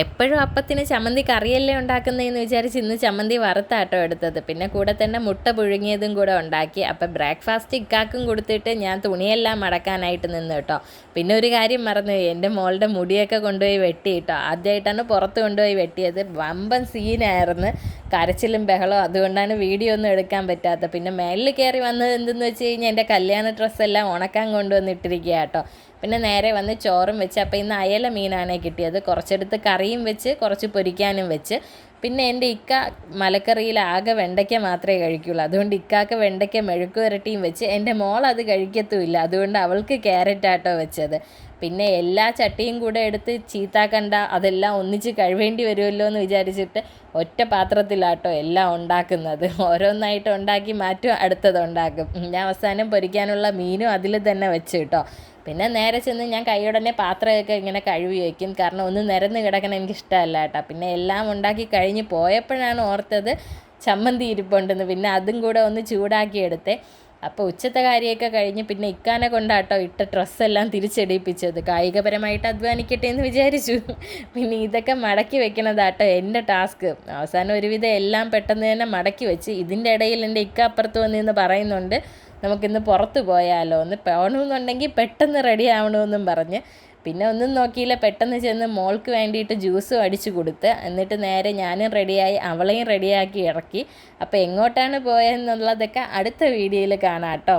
എപ്പോഴും അപ്പത്തിന് ചമ്മന്തി കറിയല്ലേ ഉണ്ടാക്കുന്നതെന്ന് വിചാരിച്ച് ഇന്ന് ചമ്മന്തി വറുത്താട്ടോ എടുത്തത്. പിന്നെ കൂടെ തന്നെ മുട്ട പുഴുങ്ങിയതും കൂടെ ഉണ്ടാക്കി. അപ്പം ബ്രേക്ക്ഫാസ്റ്റ് ഇക്കാക്കും കൊടുത്തിട്ട് ഞാൻ തുണിയെല്ലാം മടക്കാനായിട്ട് നിന്ന് കേട്ടോ. പിന്നെ ഒരു കാര്യം മറന്നുപോയി, എൻ്റെ മോളുടെ മുടിയൊക്കെ കൊണ്ടുപോയി വെട്ടി കേട്ടോ. ആദ്യമായിട്ടാണ് പുറത്ത് കൊണ്ടുപോയി വെട്ടിയത്. വമ്പൻ സീനായിരുന്നു, കരച്ചിലും ബഹളവും. അതുകൊണ്ടാണ് വീഡിയോ ഒന്നും എടുക്കാൻ പറ്റാത്തത്. പിന്നെ മേലിൽ കയറി വന്നത് എന്തെന്ന് വെച്ച് കഴിഞ്ഞാൽ എൻ്റെ കല്യാണ ഡ്രസ്സെല്ലാം ഉണക്കാൻ കൊണ്ടുവന്നിട്ടിരിക്കുക കേട്ടോ. പിന്നെ നേരെ വന്ന് ചോറും വെച്ച്. അപ്പോൾ ഇന്ന് അയല മീനാണ് കിട്ടിയത്. കുറച്ചെടുത്ത് കറിയും വെച്ച് കുറച്ച് പൊരിക്കാനും വെച്ച്. പിന്നെ എൻ്റെ ഇക്ക മലക്കറിയിൽ ആകെ വെണ്ടയ്ക്ക മാത്രമേ കഴിക്കുള്ളൂ. അതുകൊണ്ട് ഇക്കാക്ക് വെണ്ടയ്ക്ക മെഴുക്ക് പുരട്ടിയും വെച്ച്. എൻ്റെ മോൾ അത് കഴിക്കത്തുമില്ല, അതുകൊണ്ട് അവൾക്ക് ക്യാരറ്റാട്ടോ വെച്ചത്. പിന്നെ എല്ലാ ചട്ടിയും കൂടെ എടുത്ത് ചീത്താക്കണ്ട, അതെല്ലാം ഒന്നിച്ച് കഴിവേണ്ടി വരുമല്ലോ എന്ന് വിചാരിച്ചിട്ട് ഒറ്റ പാത്രത്തിലാട്ടോ എല്ലാം ഉണ്ടാക്കുന്നത്. ഓരോന്നായിട്ട് ഉണ്ടാക്കി മാറ്റും, അടുത്തത് ഉണ്ടാക്കും. ഞാൻ അവസാനം പൊരിക്കാനുള്ള മീനും അതിൽ തന്നെ വെച്ച് കേട്ടോ. പിന്നെ നേരെ ചെന്ന് ഞാൻ കൈയോടനെ പാത്രമൊക്കെ ഇങ്ങനെ കഴുകി വയ്ക്കും, കാരണം ഒന്ന് നിരന്ന് കിടക്കണം എനിക്കിഷ്ടമല്ല കേട്ടോ. പിന്നെ എല്ലാം ഉണ്ടാക്കി കഴിഞ്ഞ് പോയപ്പോഴാണ് ഓർത്തത് ചമ്മന്തി ഇരിപ്പുണ്ടെന്ന്. പിന്നെ അതും കൂടെ ഒന്ന് ചൂടാക്കി എടുത്തേ. അപ്പോൾ ഉച്ചത്തെ കാര്യമൊക്കെ കഴിഞ്ഞ് പിന്നെ ഇക്കാനെ കൊണ്ടാട്ടോ ഇട്ട ഡ്രസ്സെല്ലാം തിരിച്ചെടിപ്പിച്ചത്. കായികപരമായിട്ട് അധ്വാനിക്കട്ടെ എന്ന് വിചാരിച്ചു. പിന്നെ ഇതൊക്കെ മടക്കി വെക്കണതാട്ടോ എൻ്റെ ടാസ്ക്. അവസാനം ഒരുവിധം എല്ലാം പെട്ടെന്ന് തന്നെ മടക്കി വെച്ച്. ഇതിൻ്റെ ഇടയിൽ എൻ്റെ ഇക്ക അപ്പുറത്ത് വന്നിന്ന് പറയുന്നുണ്ട്, നമുക്കിന്ന് പുറത്ത് പോയാലോ, ഒന്ന് പോകണമെന്നുണ്ടെങ്കിൽ പെട്ടെന്ന് റെഡി ആവണമെന്നും പറഞ്ഞ്. പിന്നെ ഒന്നും നോക്കിയില്ല, പെട്ടെന്ന് ചെന്ന് മോൾക്ക് വേണ്ടിയിട്ട് ജ്യൂസും അടിച്ചു കൊടുത്ത്. എന്നിട്ട് നേരെ ഞാനും റെഡിയായി, അവളെയും റെഡിയാക്കി ഇറക്കി. അപ്പോൾ എങ്ങോട്ടാണ് പോയതെന്നുള്ളതൊക്കെ അടുത്ത വീഡിയോയിൽ കാണാം കേട്ടോ.